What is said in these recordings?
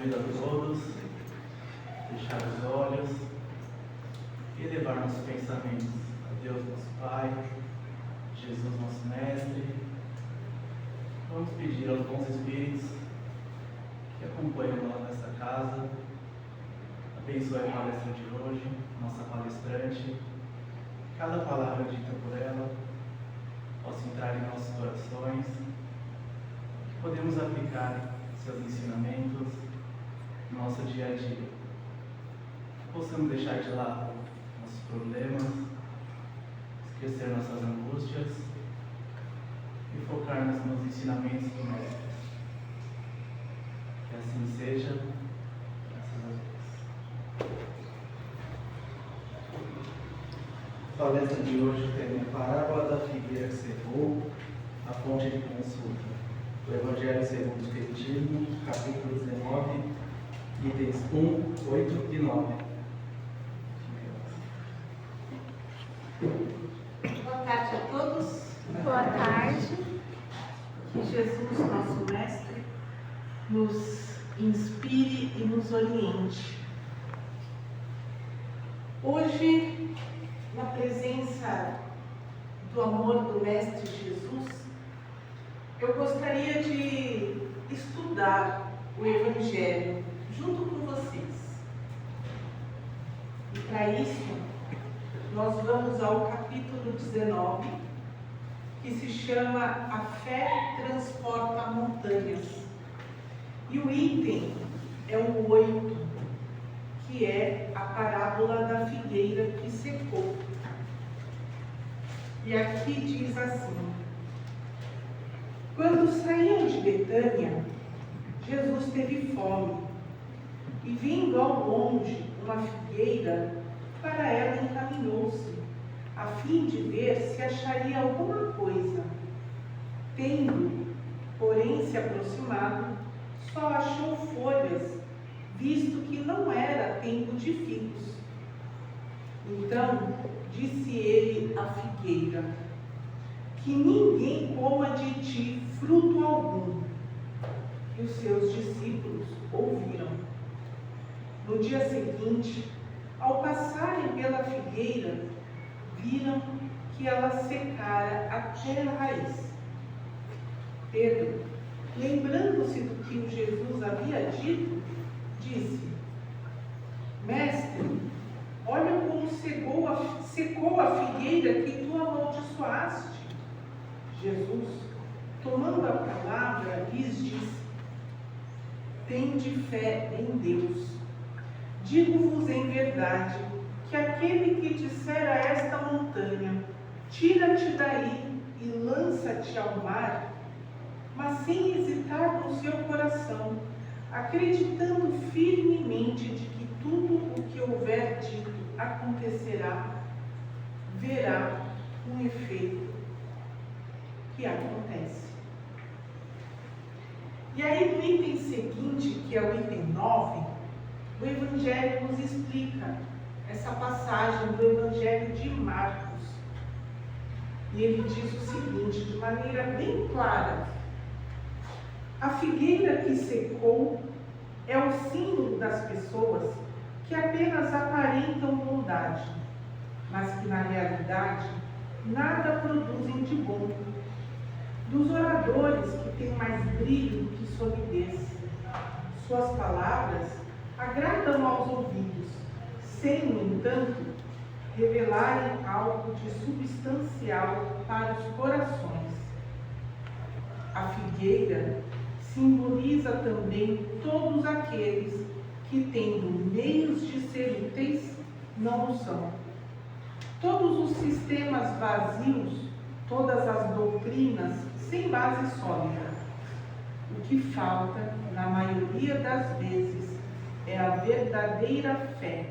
Convido a todos a fechar os olhos e elevar nossos pensamentos a Deus, nosso Pai, Jesus, nosso Mestre. Vamos pedir aos bons espíritos que acompanham lá nessa casa, abençoe a palestra de hoje, nossa palestrante, cada palavra dita por ela possa entrar em nossos corações, que podemos aplicar seus ensinamentos no nosso dia a dia. Possamos deixar de lado nossos problemas, esquecer nossas angústias e focar-nos nos ensinamentos do Mestre. Que assim seja, graças a Deus. A palestra de hoje tem a parábola da figueira que secou, a fonte de consulta. O Evangelho segundo o Espiritismo, capítulo 19, itens 1, 8 e 9. Boa tarde a todos. Boa tarde. Que Jesus, nosso Mestre, nos inspire e nos oriente. Hoje, na presença do amor do Mestre Jesus, eu gostaria de estudar o Evangelho junto com vocês. E para isso, nós vamos ao capítulo 19, que se chama A Fé Transporta Montanhas. E o item é o 8, que é a parábola da figueira que secou. E aqui diz assim: quando saíam de Betânia, Jesus teve fome, e vindo ao longe uma figueira, para ela encaminhou-se, a fim de ver se acharia alguma coisa. Tendo, porém, se aproximado, só achou folhas, visto que não era tempo de figos. Então disse ele à figueira: que ninguém coma de ti fruto algum. E os seus discípulos ouviram. No dia seguinte, ao passarem pela figueira, viram que ela secara até a raiz. Pedro, lembrando-se do que o Jesus havia dito, disse: Mestre, olha como secou a figueira que tu amaldiçoaste. Jesus, tomando a palavra, lhes disse: tende fé em Deus. Digo-vos em verdade, que aquele que disser a esta montanha, tira-te daí e lança-te ao mar, mas sem hesitar no seu coração, acreditando firmemente de que tudo o que houver dito acontecerá, verá um efeito que acontece. E aí no item seguinte, que é o item 9, o Evangelho nos explica essa passagem do Evangelho de Marcos. E ele diz o seguinte, de maneira bem clara: a figueira que secou é o símbolo das pessoas que apenas aparentam bondade, mas que na realidade nada produzem de bom. Dos oradores que têm mais brilho do que solidez. Suas palavras agradam aos ouvidos, sem, no entanto, revelarem algo de substancial para os corações. A figueira simboliza também todos aqueles que, tendo meios de ser úteis, não o são. Todos os sistemas vazios, todas as doutrinas sem base sólida. O que falta, na maioria das vezes, é a verdadeira fé.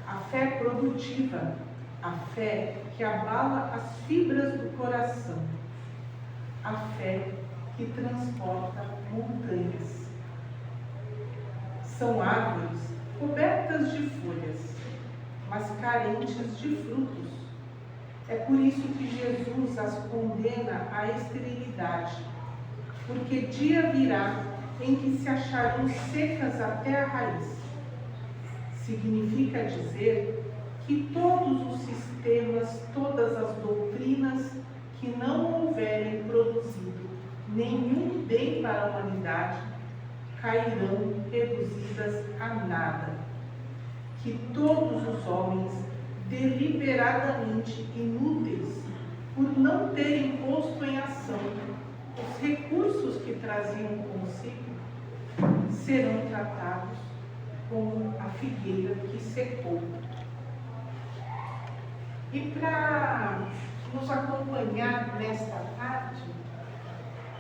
A fé produtiva, a fé que abala as fibras do coração. A fé que transporta montanhas. São árvores cobertas de folhas, mas carentes de frutos. É por isso que Jesus as condena à esterilidade, porque dia virá em que se acharão secas até a raiz. Significa dizer que todos os sistemas, todas as doutrinas que não houverem produzido nenhum bem para a humanidade, cairão reduzidas a nada. Que todos os homens, deliberadamente inúteis, por não terem posto em ação os recursos que traziam consigo, serão tratados como a figueira que secou. E para nos acompanhar nesta tarde,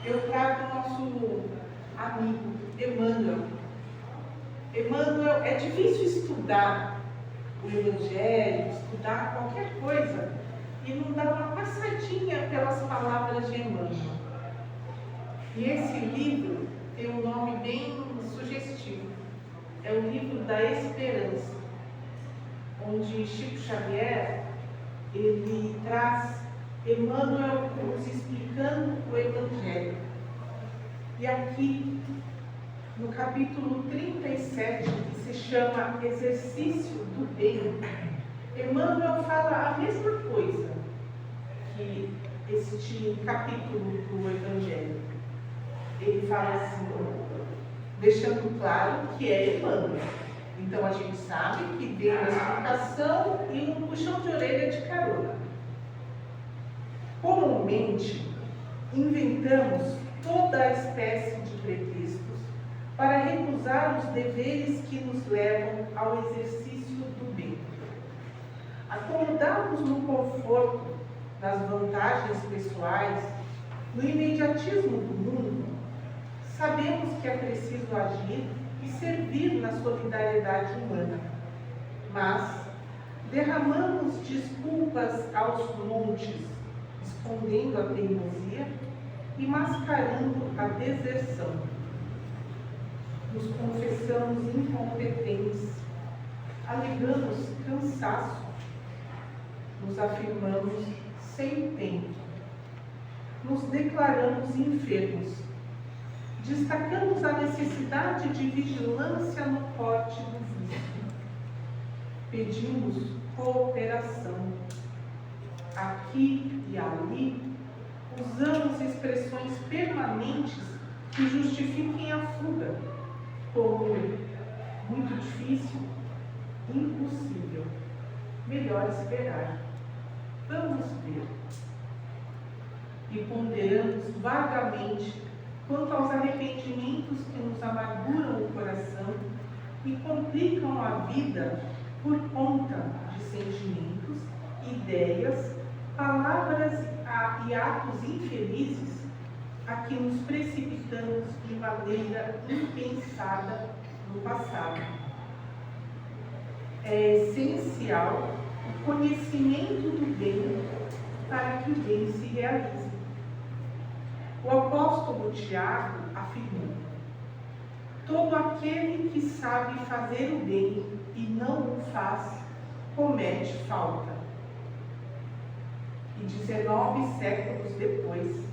eu trago o nosso amigo Emmanuel. Emmanuel, é difícil estudar o Evangelho, estudar qualquer coisa, e não dar uma passadinha pelas palavras de Emmanuel. E esse livro tem um nome bem sugestivo. É o livro da Esperança, onde Chico Xavier, ele traz Emmanuel nos explicando o Evangelho. E aqui, no capítulo 37, que se chama Exercício do Bem, Emmanuel fala a mesma coisa que este capítulo do Evangelho. Ele fala assim, deixando claro que é Emmanuel. Então a gente sabe que vem uma explicação e um puxão de orelha de carona. Comumente, inventamos toda a espécie de pretextos para recusar os deveres que nos levam ao exercício do bem. Acomodados no conforto das vantagens pessoais, no imediatismo do mundo, sabemos que é preciso agir e servir na solidariedade humana, mas derramamos desculpas aos montes, escondendo a teimosia e mascarando a deserção. Nos confessamos incompetentes, alegamos cansaço, nos afirmamos sem tempo, nos declaramos enfermos, destacamos a necessidade de vigilância no corte do vício, pedimos cooperação. Aqui e ali, usamos expressões permanentes que justifiquem a fuga, como muito difícil, impossível, melhor esperar, vamos ver. E ponderamos vagamente quanto aos arrependimentos que nos amarguram o coração e complicam a vida por conta de sentimentos, ideias, palavras e atos infelizes a que nos precipitamos de maneira impensada no passado. É essencial o conhecimento do bem para que o bem se realize. O apóstolo Tiago afirmou: todo aquele que sabe fazer o bem e não o faz, comete falta. E 19 séculos depois,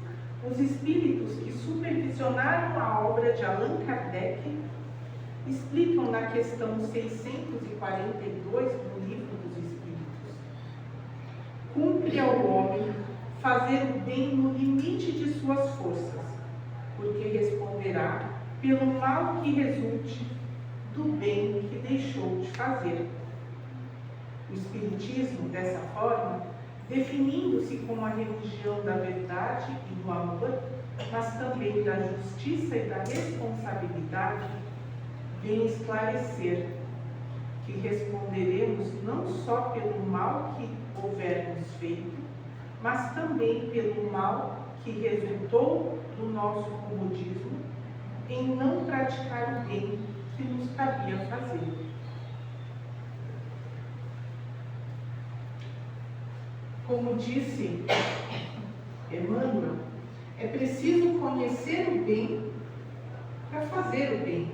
os espíritos que supervisionaram a obra de Allan Kardec explicam na questão 642 do Livro dos Espíritos: cumpre ao homem fazer o bem no limite de suas forças, porque responderá pelo mal que resulte do bem que deixou de fazer. O Espiritismo, dessa forma, definindo-se como a religião da verdade e do amor, mas também da justiça e da responsabilidade, vem esclarecer que responderemos não só pelo mal que houvermos feito, mas também pelo mal que resultou do nosso comodismo em não praticar o bem que nos cabia fazer. Como disse Emmanuel, é preciso conhecer o bem para fazer o bem.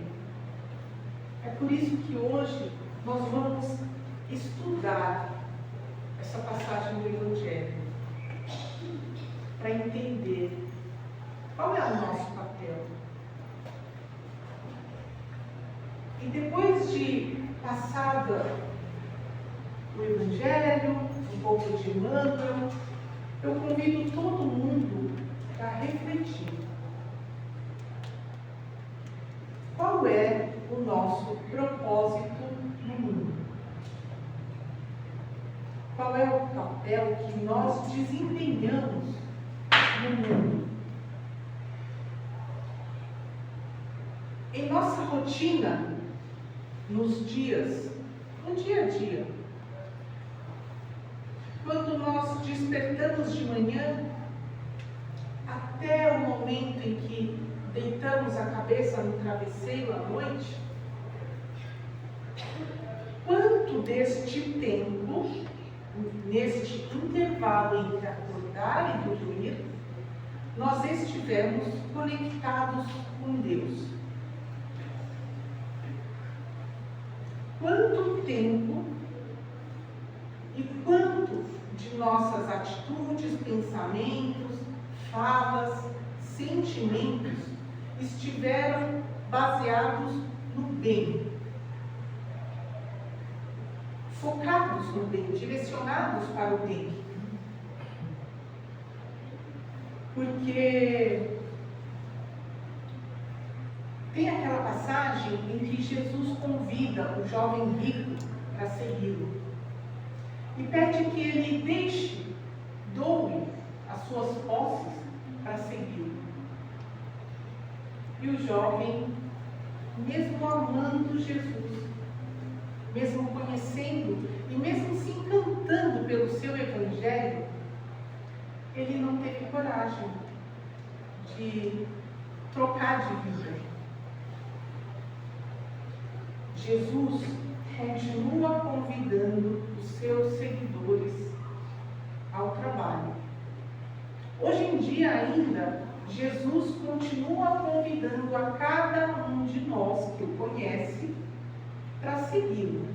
É por isso que hoje nós vamos estudar essa passagem do Evangelho, para entender qual é o nosso papel, E depois de passada o Evangelho, um pouco de Emmanuel, eu convido todo mundo a refletir. Qual é o nosso propósito no mundo? Qual é o papel que nós desempenhamos no mundo? Em nossa rotina, nos dias, no dia a dia, quando nós despertamos de manhã, até o momento em que deitamos a cabeça no travesseiro à noite, quanto deste tempo, neste intervalo entre acordar e dormir, nós estivemos conectados com Deus? Quanto tempo e quanto de nossas atitudes, pensamentos, falas, sentimentos estiveram baseados no bem, focados no bem, direcionados para o bem? Porque tem aquela passagem em que Jesus convida o jovem rico para segui-lo e pede que ele doe as suas posses para segui-lo. E o jovem, mesmo amando Jesus, mesmo conhecendo e mesmo se encantando pelo seu evangelho, ele não teve coragem de trocar de vida. Jesus continua convidando os seus seguidores ao trabalho. Hoje em dia ainda, Jesus continua convidando a cada um de nós que o conhece para segui-lo.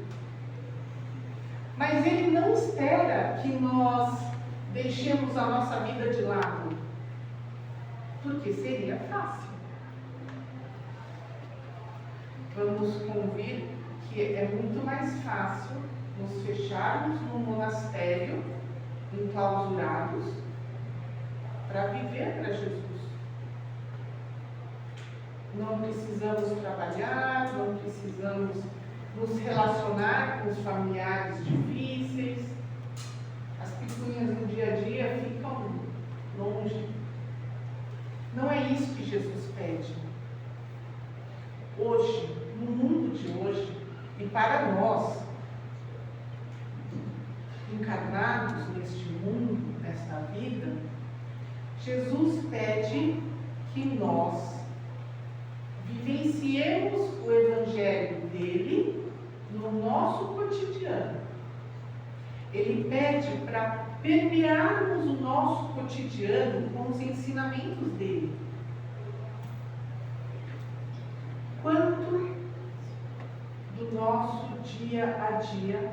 Mas ele não espera que nós deixemos a nossa vida de lado, porque seria fácil. Vamos convir que é muito mais fácil nos fecharmos num monastério, enclausurados, para viver para Jesus. Não precisamos trabalhar, não precisamos nos relacionar com os familiares difíceis, as picuinhas do dia a dia ficam longe. Não é isso que Jesus pede. Hoje, no mundo de hoje, e para nós, encarnados neste mundo, nesta vida, Jesus pede que nós vivenciemos o Evangelho dele no nosso cotidiano. Ele pede para permearmos o nosso cotidiano com os ensinamentos dele. Quanto do nosso dia a dia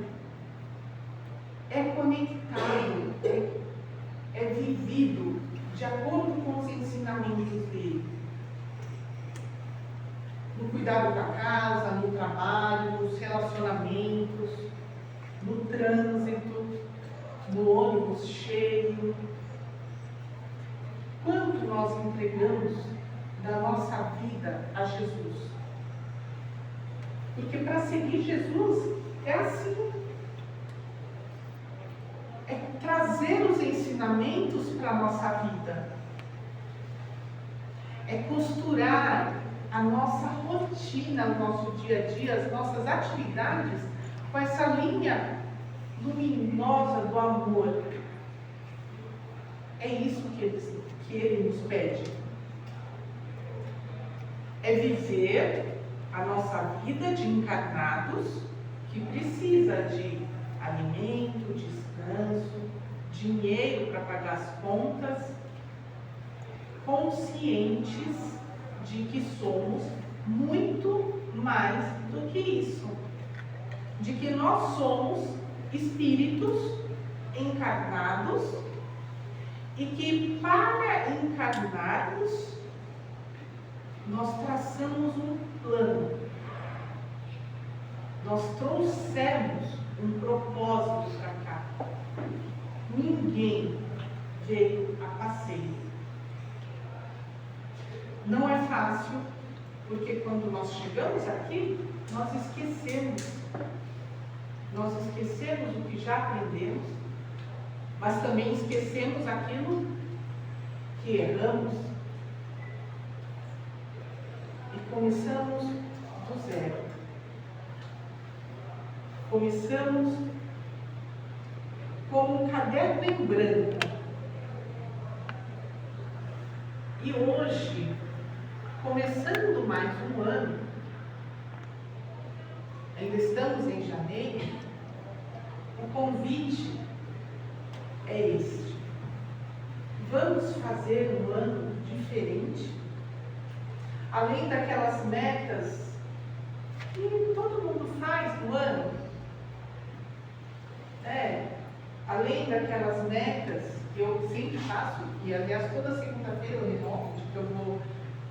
é conectado, é vivido de acordo com os ensinamentos dele? No cuidado da casa, no trabalho, nos relacionamentos, no trânsito, no ônibus cheio. Quanto nós entregamos da nossa vida a Jesus? Porque para seguir Jesus é assim. É trazer os ensinamentos para a nossa vida. É costurar a nossa rotina, o nosso dia a dia, as nossas atividades com essa linha luminosa do amor. É isso que ele nos pede. É viver a nossa vida de encarnados, que precisa de alimento, descanso, dinheiro para pagar as contas, conscientes de que somos muito mais do que isso, de que nós somos espíritos encarnados e que para encarnarmos nós traçamos um plano Nós trouxemos um propósito para cá. Ninguém veio a passeio. Não é fácil, porque quando nós chegamos aqui, nós esquecemos. Nós esquecemos o que já aprendemos, mas também esquecemos aquilo que erramos. E começamos do zero. Começamos como um caderno em branco. E hoje, começando mais um ano, ainda estamos em janeiro, o convite é este. Vamos fazer um ano diferente, além daquelas metas que todo mundo faz no ano. Além daquelas metas que eu sempre faço, e aliás toda segunda-feira eu renovo, que eu vou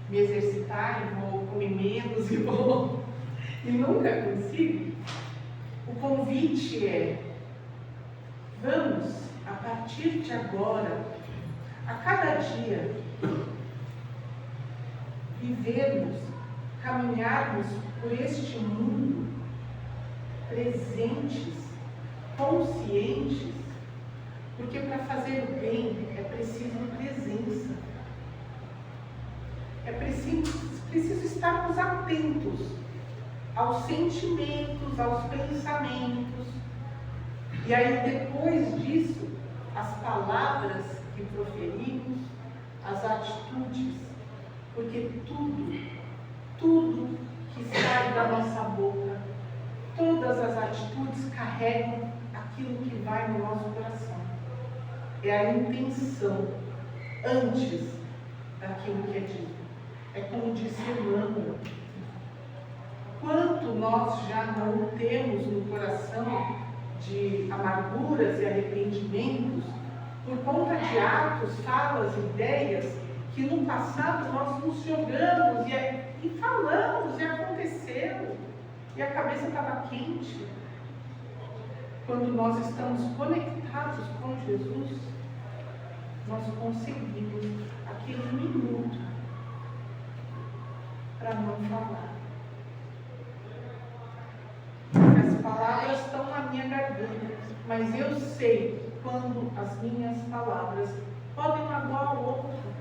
me exercitar e vou comer menos e nunca consigo. O convite é: vamos, a partir de agora, a cada dia, vivermos, caminharmos por este mundo presentes, conscientes, porque para fazer o bem é preciso presença. É preciso estarmos atentos aos sentimentos, aos pensamentos. E aí, depois disso, as palavras que proferimos, as atitudes, porque tudo que sai da nossa boca, todas as atitudes carregam aquilo que vai no nosso coração. É a intenção antes daquilo que é dito. É como disse Emmanuel: quanto nós já não temos no coração de amarguras e arrependimentos por conta de atos, falas, ideias que no passado nós nos jogamos e falamos e aconteceu e a cabeça estava quente. Quando nós estamos conectados com Jesus, nós conseguimos aquele minuto para não falar. As palavras estão na minha garganta, mas eu sei quando as minhas palavras podem magoar o outro.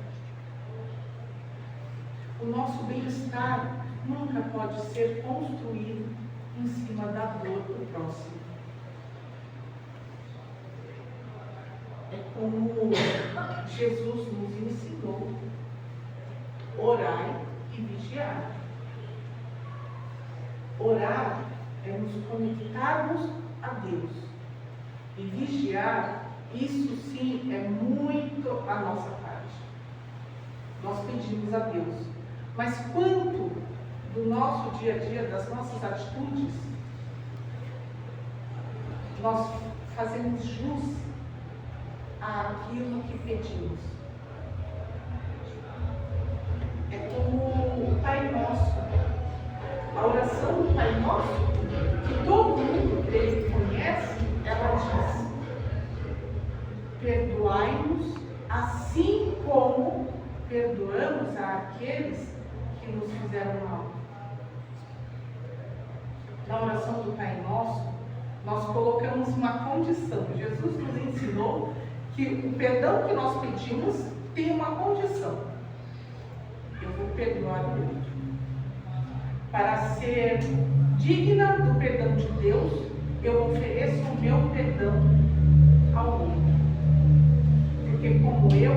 O nosso bem-estar nunca pode ser construído em cima da dor do próximo. É como Jesus nos ensinou: orai e vigiar. Orar é nos conectarmos a Deus. E vigiar, isso sim é muito a nossa parte. Nós pedimos a Deus. Mas quanto do nosso dia a dia, das nossas atitudes, nós fazemos jus àquilo que pedimos? É como o Pai Nosso. A oração do Pai Nosso, que todo mundo ele conhece, ela diz: perdoai-nos assim como perdoamos àqueles que nos fizeram mal. Na oração do Pai Nosso, nós colocamos uma condição. Jesus nos ensinou que o perdão que nós pedimos tem uma condição: eu vou perdoar o outro. Para ser digna do perdão de Deus, eu ofereço o meu perdão ao outro. Porque como eu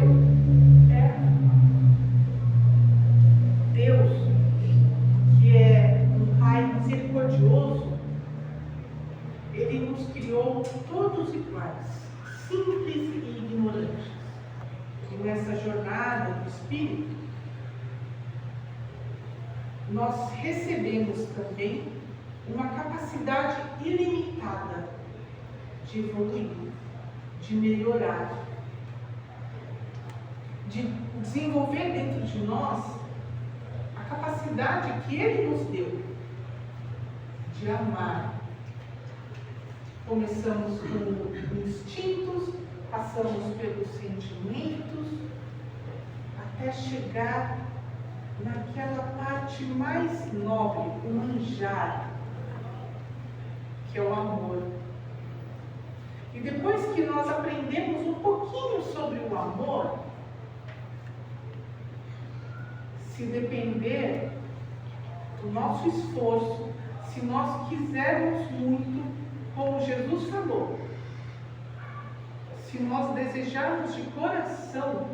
Deus, que é um Pai misericordioso, Ele nos criou todos iguais, simples e ignorantes. E nessa jornada do Espírito, nós recebemos também uma capacidade ilimitada de evoluir, de melhorar, de desenvolver dentro de nós a capacidade que Ele nos deu de de amar. Começamos com instintos, passamos pelos sentimentos, até chegar naquela parte mais nobre, o manjar, que é o amor. E depois que nós aprendemos um pouquinho sobre o amor, se depender do nosso esforço, se nós quisermos muito, como Jesus falou, se nós desejarmos de coração,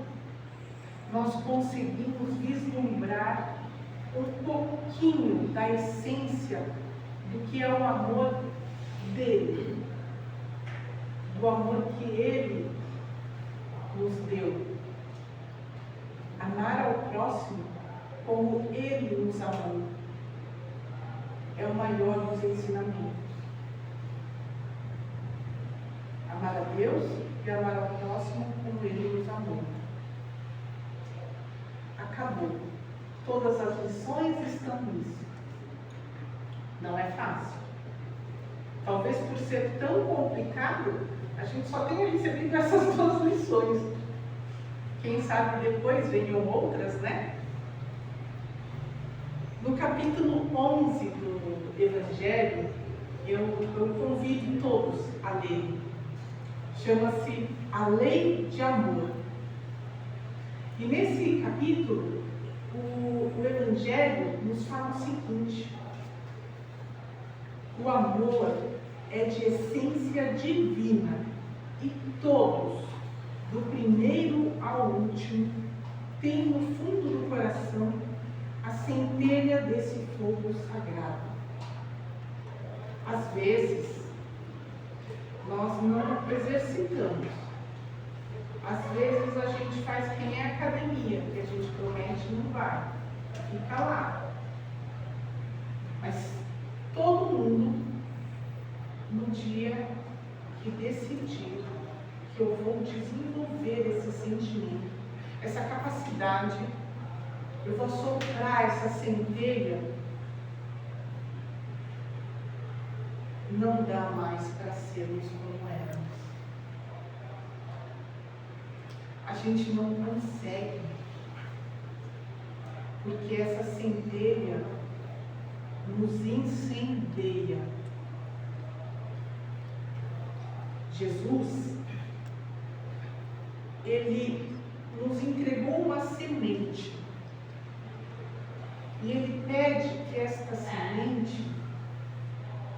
nós conseguimos vislumbrar um pouquinho da essência do que é o amor dele, do amor que ele nos deu. Amar ao próximo como ele nos amou é o maior dos ensinamentos. Amar a Deus e amar ao próximo como ele nos amou. Acabou. Todas as lições estão nisso. Não é fácil. Talvez por ser tão complicado, a gente só tenha recebido essas 2 lições. Quem sabe depois venham outras, né? No capítulo 11 do Evangelho, eu convido todos a ler. Chama-se A Lei de Amor. E nesse capítulo, o Evangelho nos fala o seguinte: o amor é de essência divina e todos, do primeiro ao último, têm no fundo do coração a centelha desse fogo sagrado. Às vezes, nós não exercitamos. Às vezes a gente faz que nem a academia, que a gente promete e não vai, fica lá. Mas todo mundo, no dia que decidir que eu vou desenvolver esse sentimento, essa capacidade, eu vou soprar essa centelha, não dá mais para sermos como éramos. A gente não consegue, porque essa centelha nos incendeia. Jesus, ele nos entregou uma semente. E ele pede que esta semente,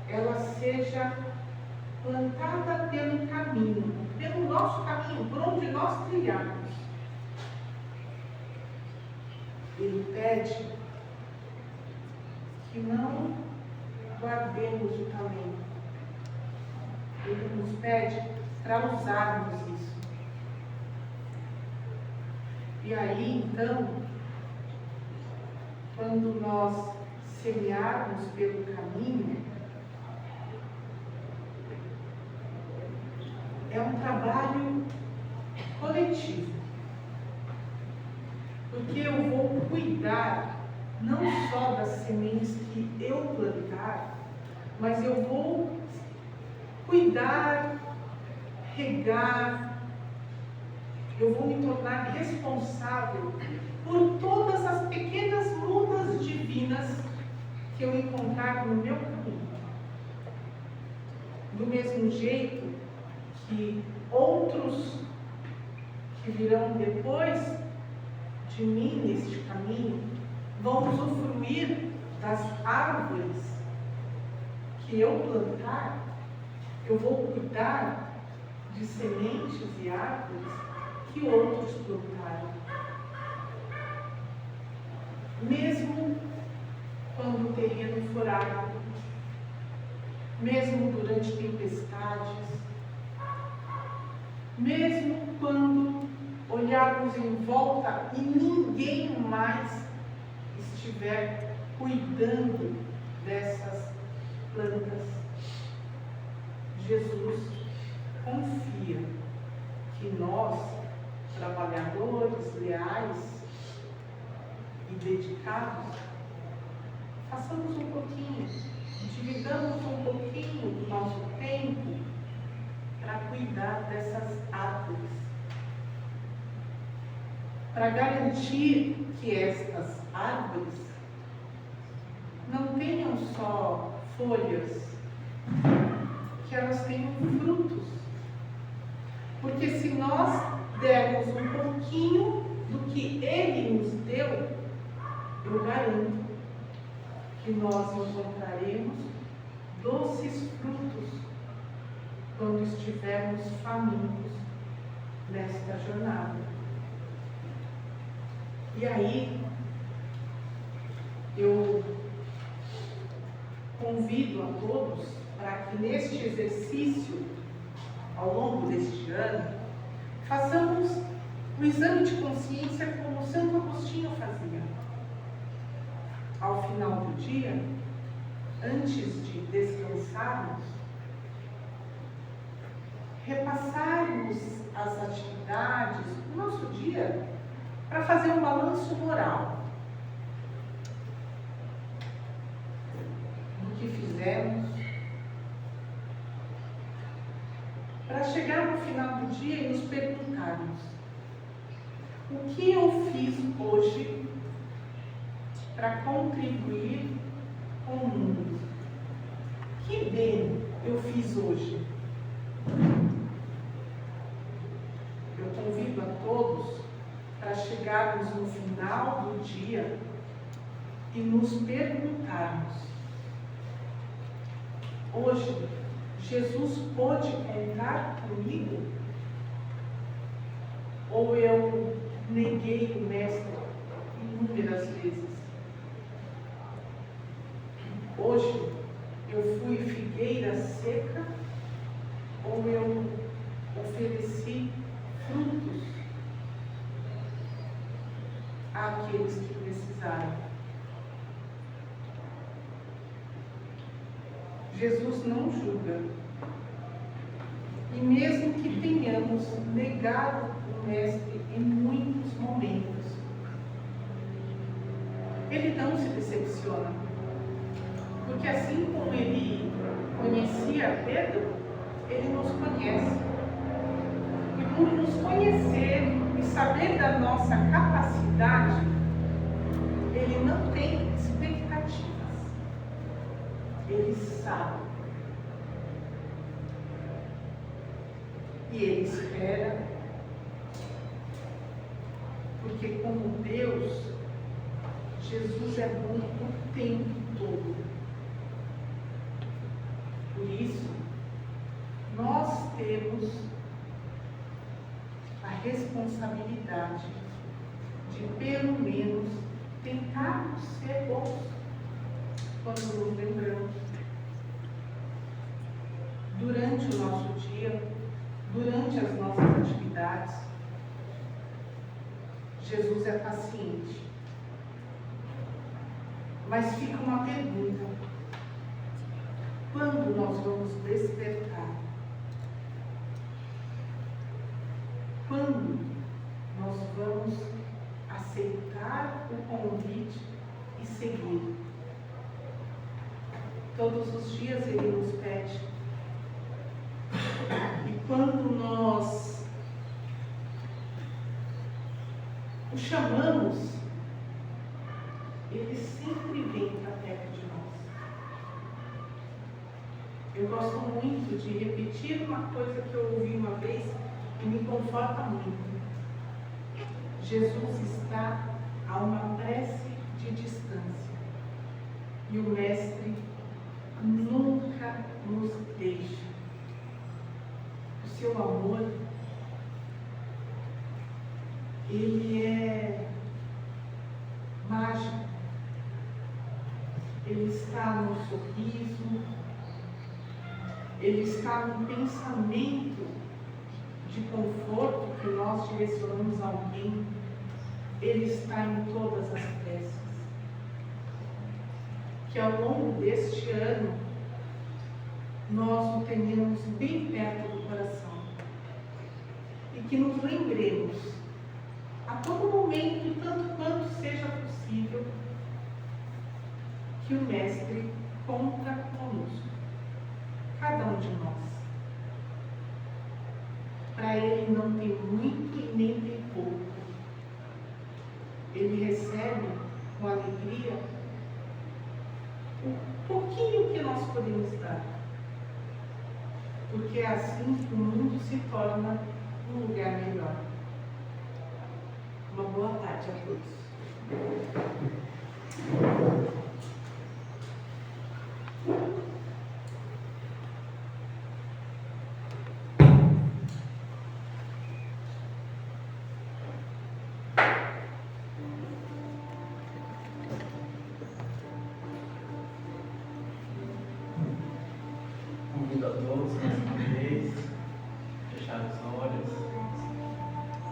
ela seja plantada pelo caminho, pelo nosso caminho, por onde nós trilharmos. Ele pede que não guardemos o talento. Ele nos pede para usarmos isso. E aí, então, quando nós semearmos pelo caminho, é um trabalho coletivo. Porque eu vou cuidar não só das sementes que eu plantar, mas eu vou cuidar, regar, eu vou me tornar responsável por todas as pequenas mudas divinas que eu encontrar no meu caminho. Do mesmo jeito que outros que virão depois de mim neste caminho vão usufruir das árvores que eu plantar, eu vou cuidar de sementes e árvores que outros plantaram. Mesmo quando o terreno for árido, mesmo durante tempestades, mesmo quando olharmos em volta e ninguém mais estiver cuidando dessas plantas, Jesus confia que nós, trabalhadores leais e dedicados, façamos um pouquinho de dividamos um pouquinho do nosso tempo para cuidar dessas árvores, para garantir que estas árvores não tenham só folhas, que elas tenham frutos. Porque se nós dermos um pouquinho do que Ele nos deu, eu garanto que nós encontraremos doces frutos quando estivermos famintos nesta jornada. E aí, eu convido a todos para que neste exercício, ao longo deste ano, façamos o exame de consciência como Santo Agostinho fazia. Ao final do dia, antes de descansarmos, repassarmos as atividades do nosso dia para fazer um balanço moral do que fizemos, para chegar no final do dia e nos perguntarmos: o que eu fiz hoje para contribuir com o mundo? Que bem eu fiz hoje? Eu convido a todos para chegarmos no final do dia e nos perguntarmos: hoje, Jesus pôde contar comigo? Ou eu neguei o Mestre inúmeras vezes? Hoje, eu fui figueira seca? Ou eu ofereci frutos àqueles que precisaram? Jesus não julga. E mesmo que tenhamos negado o Mestre em muitos momentos, Ele não se decepciona. Porque assim como Ele conhecia Pedro, Ele nos conhece. E por nos conhecer e saber da nossa capacidade, Ele não tem expectativas. Ele sabe. E Ele espera. Porque como Deus, Jesus é bom o tempo todo. Por isso, nós temos a responsabilidade de, pelo menos, tentarmos ser bons quando nos lembramos. Durante o nosso dia, durante as nossas atividades, Jesus é paciente. Mas fica uma pergunta: quando nós vamos despertar? Quando nós vamos aceitar o convite e seguir? Todos os dias Ele nos pede. E quando nós o chamamos, Ele sempre vem para perto de nós. Eu gosto muito de repetir uma coisa que eu ouvi uma vez e me conforta muito. Jesus está a uma prece de distância e o Mestre nunca nos deixa. O seu amor, ele é mágico. Ele está no sorriso, Ele está no pensamento de conforto que nós direcionamos a alguém. Ele está em todas as preces. Que ao longo deste ano, nós o tenhamos bem perto do coração. E que nos lembremos, a todo momento, tanto quanto seja possível, que o Mestre conta conosco, cada um de nós. Para Ele não tem muito e nem tem pouco. Ele recebe com alegria um pouquinho que nós podemos dar. Porque é assim que o mundo se torna um lugar melhor. Uma boa tarde a todos. Convido a todos mais uma vez, fechar os olhos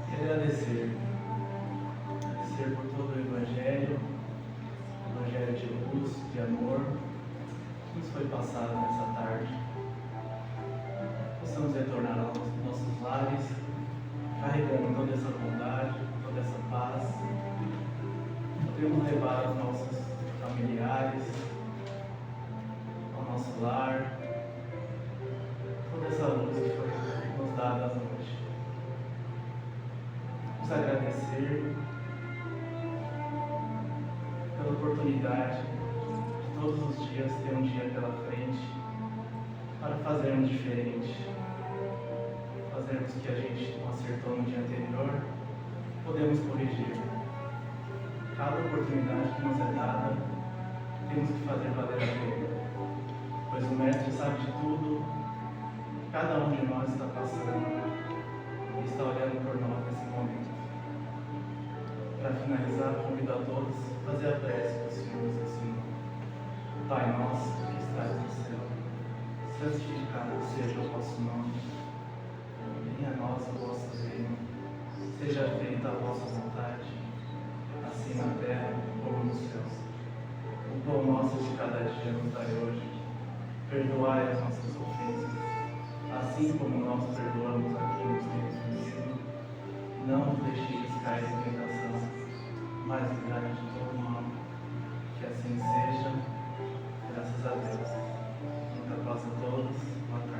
e agradecer. Agradecer por todo o Evangelho de luz, de amor, que nos foi passado nessa tarde. Possamos retornar aos nossos lares, carregando toda essa bondade, toda essa paz. Podemos levar aos nossos familiares, ao nosso lar, toda essa luz que foi nos dada hoje. Vamos agradecer pela oportunidade de todos os dias ter um dia pela frente para fazermos diferente, fazermos o que a gente não acertou no dia anterior, podemos corrigir. Cada oportunidade que nos é dada, temos que fazer valer a pena, pois o Mestre sabe de tudo, cada um de nós está passando e está olhando por nós nesse momento. Para finalizar, convido a todos a fazer a prece que o Senhor nos ensinou. Pai nosso que estás no céu, santificado seja o vosso nome. Venha a nós o vosso reino. Seja feita a vossa vontade, assim na terra como nos céus. O pão nosso de cada dia nos dai hoje. Perdoai as nossas ofensas, assim como nós perdoamos a quem nos tem ofendido. Não nos deixeis cair em tentação, mas livrai-nos de todo mal. Que assim seja, graças a Deus. Muita paz a todos. Boa tarde.